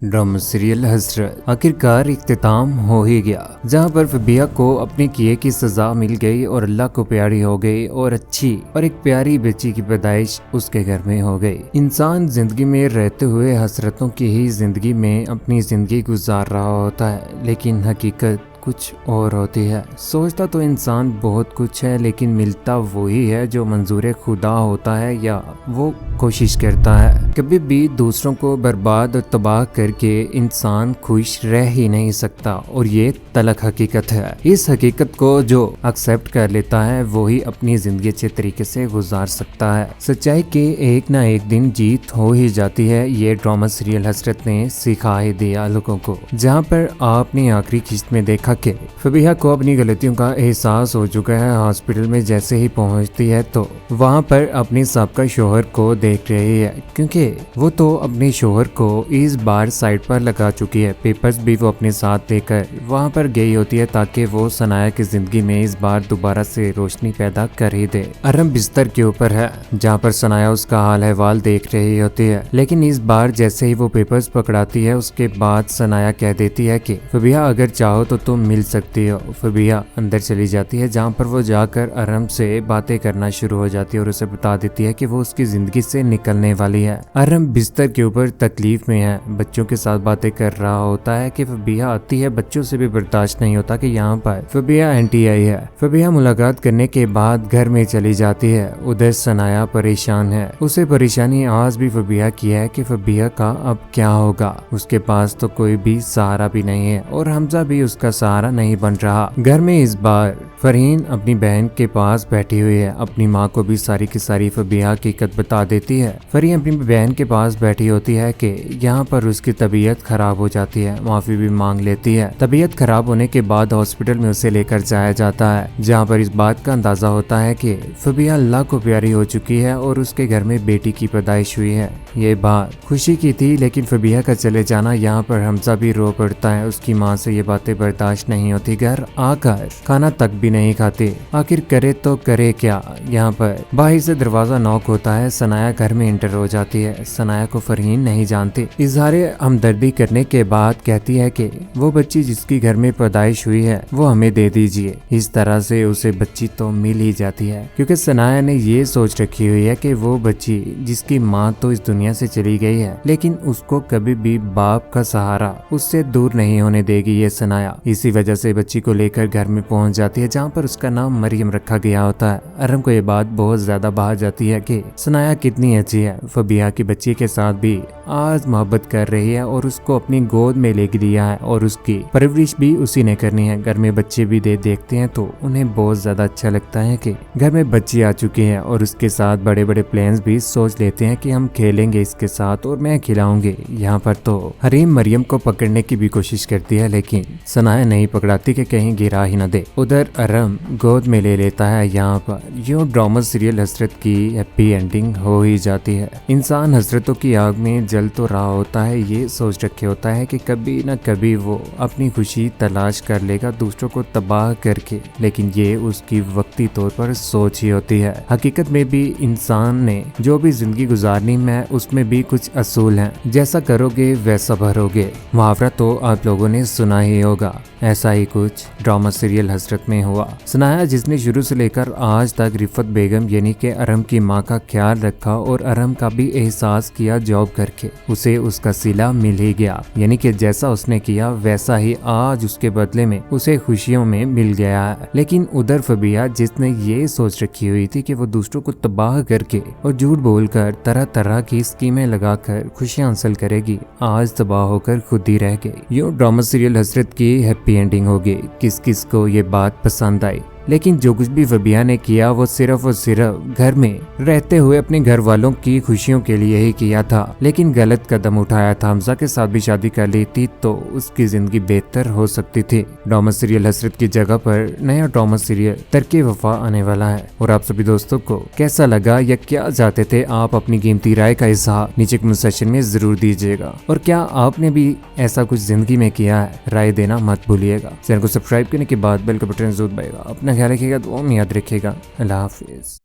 Drama serial हसरत आखिरकार इख्तिताम हो ही गया, जहां पर फबिया को अपने किए की सजा मिल गई और अल्लाह को प्यारी हो गई और अच्छी और एक प्यारी बच्ची की पैदाइश उसके घर में हो गई। इंसान जिंदगी में रहते हुए हसरतों की ही जिंदगी में अपनी जिंदगी गुजार रहा होता है, लेकिन हकीकत कुछ और होती है। सोचता तो इंसान बहुत कुछ है, लेकिन मिलता वही है जो मंजूर खुदा होता है या वो कोशिश करता है। कभी भी दूसरों को बर्बाद और तबाह करके इंसान खुश रह ही नहीं सकता, और ये तलख हकीकत है। इस हकीकत को जो एक्सेप्ट कर लेता है वही अपनी जिंदगी अच्छे तरीके से गुजार सकता है। सच्चाई के एक ना एक दिन जीत हो ही जाती है, ये ड्रामा सीरियल हसरत ने सिखा ही दिया लोगों को। जहाँ पर आपने आखिरी किस्त में देखा कि फबीहा को अपनी गलतियों का एहसास हो चुका है। हॉस्पिटल में जैसे ही पहुंचती है तो वहां पर अपने साबका शोहर को देख रही है, क्योंकि वो तो अपने शोहर को इस बार साइड पर लगा चुकी है। पेपर्स भी वो अपने साथ लेकर वहां पर गई होती है ताकि वो सनाया की जिंदगी में इस बार दोबारा से रोशनी पैदा कर ही दे। अरम बिस्तर के ऊपर है, जहाँ पर सनाया उसका हाल अहवाल देख रही होती है, लेकिन इस बार जैसे ही वो पेपर्स पकड़ाती है उसके बाद सनाया कह देती है कि फबीहा अगर चाहो तो तुम मिल सकती हो। फबीहा अंदर चली जाती है, जहाँ पर वो जाकर अरम से बातें करना शुरू हो जाती है और उसे बता देती है कि वो उसकी जिंदगी से निकलने वाली है। अरम बिस्तर के ऊपर तकलीफ में है, बच्चों के साथ बातें कर रहा होता है कि फबीहा आती है, बच्चों से भी बर्दाश्त नहीं होता कि यहाँ पर फबीहा एंटी आई है। फबीहा मुलाकात करने के बाद घर में चली जाती है। उधर सनाया परेशान है, उसे परेशानी आज भी फबीहा की है कि फबीहा का अब क्या होगा। उसके पास तो कोई भी सहारा भी नहीं है और हमजा भी उसका सहारा नहीं बन रहा। घर में इस बार फरहीन अपनी बहन के पास बैठी हुई है, अपनी माँ को भी सारी की सारी फबीहा की हकीकत बता देती है। फरहीन अपनी बहन के पास बैठी होती है कि यहाँ पर उसकी तबीयत खराब हो जाती है, माफी भी मांग लेती है। तबीयत खराब होने के बाद हॉस्पिटल में उसे लेकर जाया जाता है, जहाँ पर इस बात का अंदाजा होता है कि फबीहा अल्लाह को प्यारी हो चुकी है और उसके घर में बेटी की पैदाइश हुई है। ये बात खुशी की थी, लेकिन फबीहा का चले जाना यहाँ पर हमजा भी रो पड़ता है। उसकी माँ से ये बातें बर्दाश्त नहीं होती, घर आकर खाना तक भी नहीं खाते। आखिर करे तो करे क्या। यहाँ पर बाहर से दरवाजा नॉक होता है, सनाया घर में एंटर हो जाती है। सनाया को फरहीन नहीं जानती, इजहारे हमदर्दी करने के बाद कहती है कि वो बच्ची जिसकी घर में पैदाइश हुई है वो हमें दे दीजिए। इस तरह से उसे बच्ची तो मिल ही जाती है, क्योंकि सनाया ने ये सोच रखी हुई है कि वो बच्ची जिसकी माँ तो इस दुनिया से चली गई है, लेकिन उसको कभी भी बाप का सहारा उससे दूर नहीं होने देगी ये सनाया। इसी वजह से बच्ची को लेकर घर में पहुंच जाती है, जहाँ पर उसका नाम मरियम रखा गया होता है। अरम को ये बात बहुत ज्यादा भा जाती है कि सनाया कितनी अच्छी है, फबीहा की बच्ची के साथ भी आज मोहब्बत कर रही है और उसको अपनी गोद में ले लिया है और उसकी परवरिश भी उसी ने करनी है। घर में बच्चे भी देखते हैं तो उन्हें बहुत ज्यादा अच्छा लगता है कि घर में बच्ची आ चुकी है, और उसके साथ बड़े बड़े प्लान्स भी सोच लेते हैं कि हम खेलेंगे इसके साथ और मैं खिलाऊंगी। यहाँ पर तो हरीम मरियम को पकड़ने की भी कोशिश करती है, लेकिन सनाया नहीं पकड़ाती कि कहीं गिरा ही न दे। उधर अरम गोद में ले लेता है। यहाँ पर यो ड्रामा सीरियल हसरत की हैप्पी एंडिंग हो ही जाती है। इंसान हसरतों की आग में जल तो रहा होता है, ये सोच रखे होता है कि कभी न कभी वो अपनी खुशी तलाश कर लेगा दूसरों को तबाह करके, लेकिन ये उसकी वक्ती तौर पर सोच ही होती है। हकीकत में भी इंसान ने जो भी जिंदगी गुजारनी है उसमें भी कुछ असूल हैं, जैसा करोगे वैसा भरोगे। मुहावरा तो आप लोगों ने सुना ही होगा, ऐसा ही कुछ ड्रामा सीरियल हसरत में हुआ। सनाया जिसने शुरू से लेकर आज तक रिफत बेगम यानी कि अरम की माँ का ख्याल रखा और अरम का भी एहसास किया जॉब करके, उसे उसका सिला मिल ही गया। यानी कि जैसा उसने किया वैसा ही आज उसके बदले में उसे खुशियों में मिल गया है। लेकिन उधर फबीहा जिसने ये सोच रखी हुई थी कि वो दूसरों को तबाह करके और झूठ बोलकर तरह तरह की स्कीमें लगाकर खुशियां हासिल करेगी, आज तबाह होकर खुद ही रह गई। यो ड्रामा सीरियल हसरत की हैप्पी एंडिंग होगी। किस किस को ये बात पसंद आई, लेकिन जो कुछ भी फबीहा ने किया वो सिर्फ और सिर्फ घर में रहते हुए अपने घर वालों की खुशियों के लिए ही किया था, लेकिन गलत कदम उठाया था। हमजा के साथ भी शादी कर ली थी तो उसकी जिंदगी बेहतर हो सकती थी। ड्रामा सीरियल हसरत की जगह पर नया ड्रामा सीरियल तरके वफा आने वाला है, और आप सभी दोस्तों को कैसा लगा या क्या चाहते थे आप अपनी कीमती राय का इजहार नीचे कमेंट सेक्शन में जरूर दीजिएगा, और क्या आपने भी ऐसा कुछ जिंदगी में किया है, राय देना मत भूलिएगा। चैनल को सब्सक्राइब करने के बाद बेल का बटन जरूर दबाइएगा। अपना ख्याल रखिएगा, दुआ में याद रखिएगा। अल्लाह हाफिज।